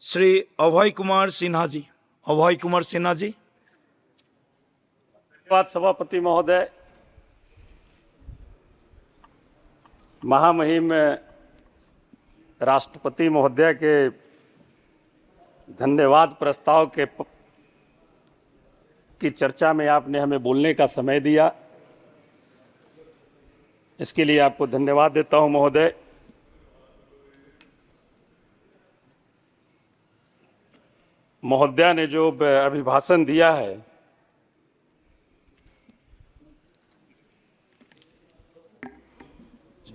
श्री अभय कुमार सिन्हा जी। अभय कुमार सिन्हा जी। धन्यवाद सभापति महोदय। महामहिम राष्ट्रपति महोदय के धन्यवाद प्रस्ताव की चर्चा में आपने हमें बोलने का समय दिया, इसके लिए आपको धन्यवाद देता हूं महोदय। महोदया ने जो अभिभाषण दिया है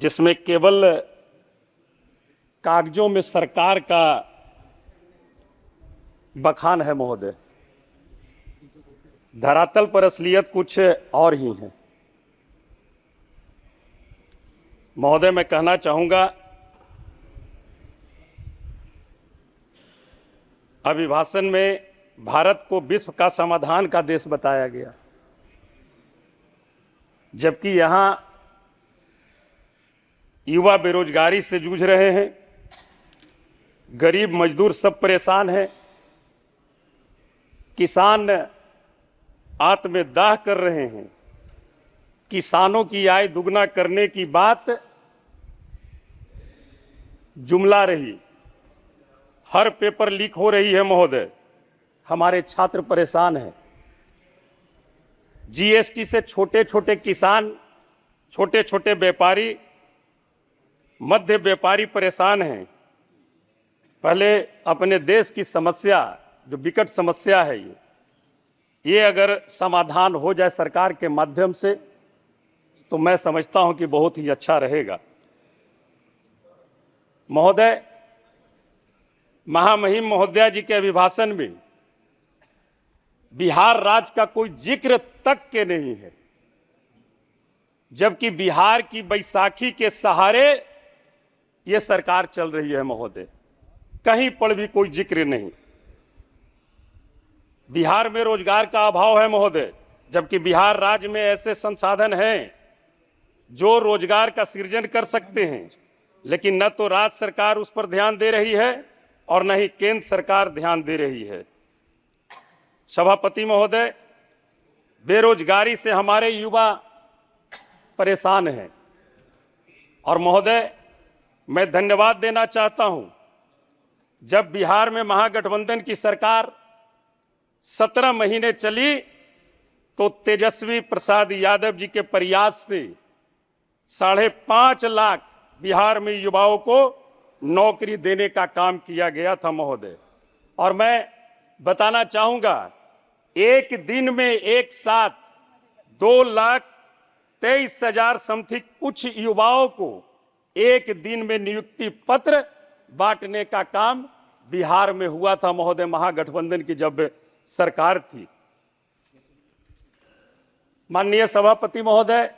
जिसमें केवल कागजों में सरकार का बखान है महोदय, धरातल पर असलियत कुछ और ही है। महोदय, मैं कहना चाहूंगा अभिभाषण में भारत को विश्व का समाधान का देश बताया गया, जबकि यहां युवा बेरोजगारी से जूझ रहे हैं, गरीब मजदूर सब परेशान हैं, किसान आत्मदाह कर रहे हैं। किसानों की आय दुगना करने की बात जुमला रही, हर पेपर लीक हो रही है महोदय, हमारे छात्र परेशान हैं। जीएसटी से छोटे छोटे किसान, छोटे छोटे व्यापारी, मध्य व्यापारी परेशान हैं। पहले अपने देश की समस्या, जो विकट समस्या है, ये अगर समाधान हो जाए सरकार के माध्यम से तो मैं समझता हूं कि बहुत ही अच्छा रहेगा। महोदय, महामहिम महोदया जी के अभिभाषण में बिहार राज्य का कोई जिक्र तक के नहीं है, जबकि बिहार की बैसाखी के सहारे ये सरकार चल रही है महोदय। कहीं पर भी कोई जिक्र नहीं। बिहार में रोजगार का अभाव है महोदय, जबकि बिहार राज्य में ऐसे संसाधन हैं जो रोजगार का सृजन कर सकते हैं, लेकिन न तो राज्य सरकार उस पर ध्यान दे रही है और न ही केंद्र सरकार ध्यान दे रही है। सभापति महोदय, बेरोजगारी से हमारे युवा परेशान हैं और महोदय मैं धन्यवाद देना चाहता हूं, जब बिहार में महागठबंधन की सरकार 17 महीने चली तो तेजस्वी प्रसाद यादव जी के प्रयास से 5.5 लाख बिहार में युवाओं को नौकरी देने का काम किया गया था महोदय। और मैं बताना चाहूंगा, एक दिन में एक साथ 2,23,000 समथिंग कुछ युवाओं को एक दिन में नियुक्ति पत्र बांटने का काम बिहार में हुआ था महोदय, महागठबंधन की जब सरकार थी। माननीय सभापति महोदय,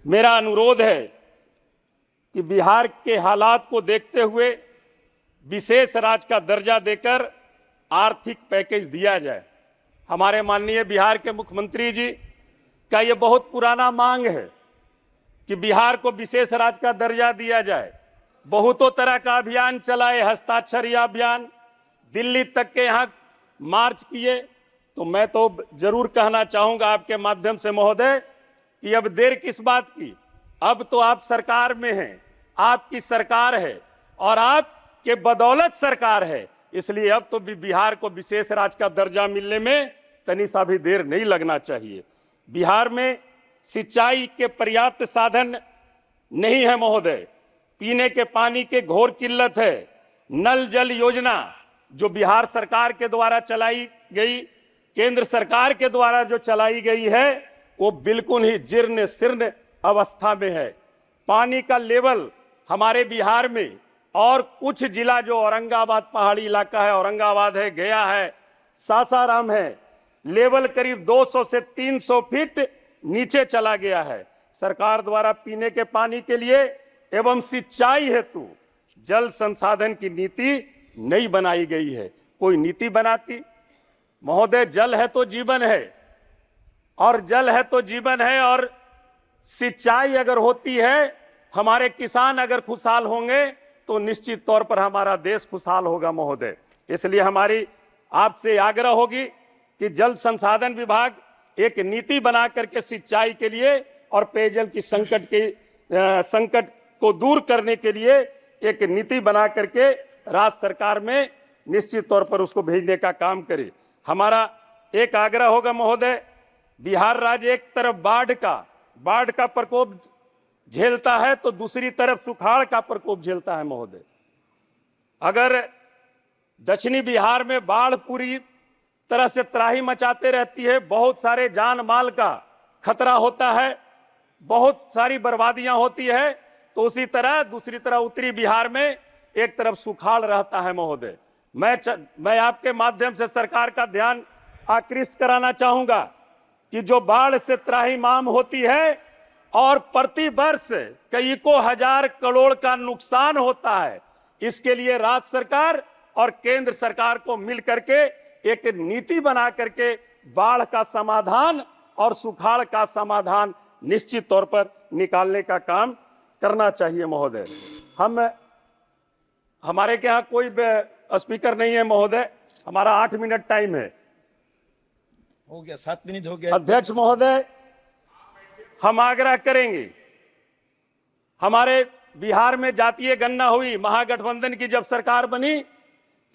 मेरा अनुरोध है कि बिहार के हालात को देखते हुए विशेष राज्य का दर्जा देकर आर्थिक पैकेज दिया जाए। हमारे माननीय बिहार के मुख्यमंत्री जी का यह बहुत पुराना मांग है कि बिहार को विशेष राज्य का दर्जा दिया जाए। बहुतों तरह का अभियान चलाए, हस्ताक्षर अभियान, दिल्ली तक के यहाँ मार्च किए। तो मैं तो जरूर कहना चाहूंगा आपके माध्यम से महोदय कि अब देर किस बात की, अब तो आप सरकार में हैं, आपकी सरकार है और आपके बदौलत सरकार है, इसलिए अब तो बिहार को विशेष राज्य का दर्जा मिलने में तनी सा भी देर नहीं लगना चाहिए। बिहार में सिंचाई के पर्याप्त साधन नहीं है महोदय, पीने के पानी के घोर किल्लत है। नल जल योजना जो बिहार सरकार के द्वारा चलाई गई, केंद्र सरकार के द्वारा जो चलाई गई है, वो बिल्कुल ही जीर्ण शीर्ण अवस्था में है। पानी का लेवल हमारे बिहार में और कुछ जिला जो औरंगाबाद पहाड़ी इलाका है, औरंगाबाद है, गया है, सासाराम है, लेवल करीब 200 से 300 फीट नीचे चला गया है। सरकार द्वारा पीने के पानी के लिए एवं सिंचाई हेतु जल संसाधन की नीति नहीं बनाई गई है। कोई नीति बनाती महोदय, जल है तो जीवन है, और जल है तो जीवन है, और सिंचाई अगर होती है, हमारे किसान अगर खुशहाल होंगे तो निश्चित तौर पर हमारा देश खुशहाल होगा महोदय। इसलिए हमारी आपसे आग्रह होगी कि जल संसाधन विभाग एक नीति बना करके सिंचाई के लिए और पेयजल की संकट को दूर करने के लिए एक नीति बना करके राज्य सरकार में निश्चित तौर पर उसको भेजने का काम करे। हमारा एक आग्रह होगा महोदय, बिहार राज्य एक तरफ बाढ़ का प्रकोप झेलता है तो दूसरी तरफ सुखाड़ का प्रकोप झेलता है महोदय। अगर दक्षिणी बिहार में बाढ़ पूरी तरह से त्राही मचाते रहती है, बहुत सारे जान माल का खतरा होता है, बहुत सारी बर्बादियां होती है, तो उसी तरह दूसरी तरह उत्तरी बिहार में एक तरफ सुखाड़ रहता है महोदय। मैं आपके माध्यम से सरकार का ध्यान आकृष्ट कराना चाहूंगा कि जो बाढ़ से त्राहिमाम होती है और प्रति वर्ष कई को हजार करोड़ का नुकसान होता है, इसके लिए राज्य सरकार और केंद्र सरकार को मिल करके एक नीति बना करके बाढ़ का समाधान और सुखाड़ का समाधान निश्चित तौर पर निकालने का काम करना चाहिए महोदय। हमारे के यहाँ कोई स्पीकर नहीं है महोदय, हमारा 8 मिनट टाइम है। हो गया, 7 मिनट हो गया। अध्यक्ष महोदय, हम आग्रह करेंगे, हमारे बिहार में जातीय गणना हुई, महागठबंधन की जब सरकार बनी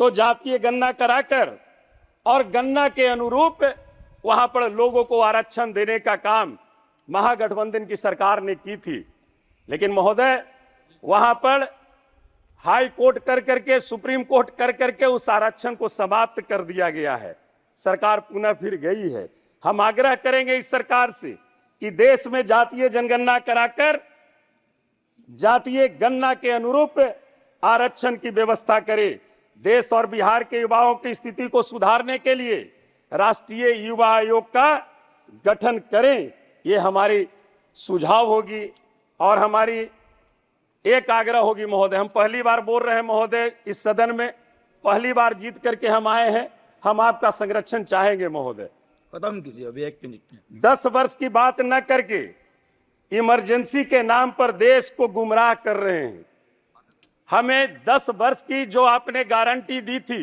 तो जातीय गणना कराकर और गणना के अनुरूप वहां पर लोगों को आरक्षण देने का काम महागठबंधन की सरकार ने की थी। लेकिन महोदय वहां पर हाई कोर्ट कर करके, सुप्रीम कोर्ट कर करके उस आरक्षण को समाप्त कर दिया गया है, सरकार पुनः फिर गई है। हम आग्रह करेंगे इस सरकार से कि देश में जातीय जनगणना कराकर जातीय गणना के अनुरूप आरक्षण की व्यवस्था करे। देश और बिहार के युवाओं की स्थिति को सुधारने के लिए राष्ट्रीय युवा आयोग का गठन करें, ये हमारी सुझाव होगी। और हमारी एक आग्रह होगी महोदय, हम पहली बार बोल रहे हैं महोदय, इस सदन में पहली बार जीत करके हम आए हैं, हम आपका संरक्षण चाहेंगे महोदय। खत्म कीजिए अभी 1 मिनट में। 10 वर्ष की बात न करके इमरजेंसी के नाम पर देश को गुमराह कर रहे हैं। हमें 10 वर्ष की जो आपने गारंटी दी थी,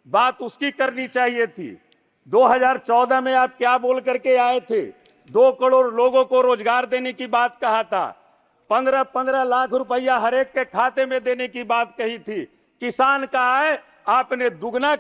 बात उसकी करनी चाहिए थी। 2014 में आप क्या बोल करके आए थे? 2 करोड़ लोगों को रोजगार देने की बात कहा था, 15-15 लाख रुपया हर एक के खाते में देने की बात कही थी, किसान का आय आपने दुगना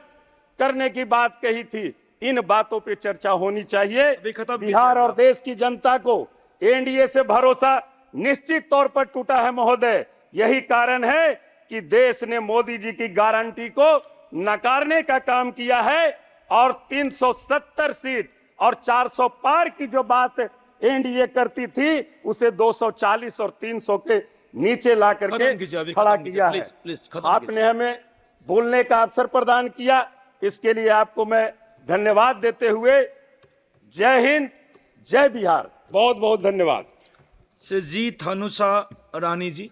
करने की बात कही थी। इन बातों पे चर्चा होनी चाहिए। बिहार और देश की जनता को एनडीए से भरोसा निश्चित तौर पर टूटा है महोदय। यही कारण है कि देश ने मोदी जी की गारंटी को नकारने का काम किया है और 370 सीट और 400 पार की जो बात एनडीए करती थी उसे 240 और 300 के नीचे ला करके खड़ा किया है। आपने हमें बोलने का अवसर प्रदान किया, इसके लिए आपको मैं धन्यवाद देते हुए जय हिंद, जय बिहार, बहुत बहुत धन्यवाद। श्री जी थानुसा रानी जी।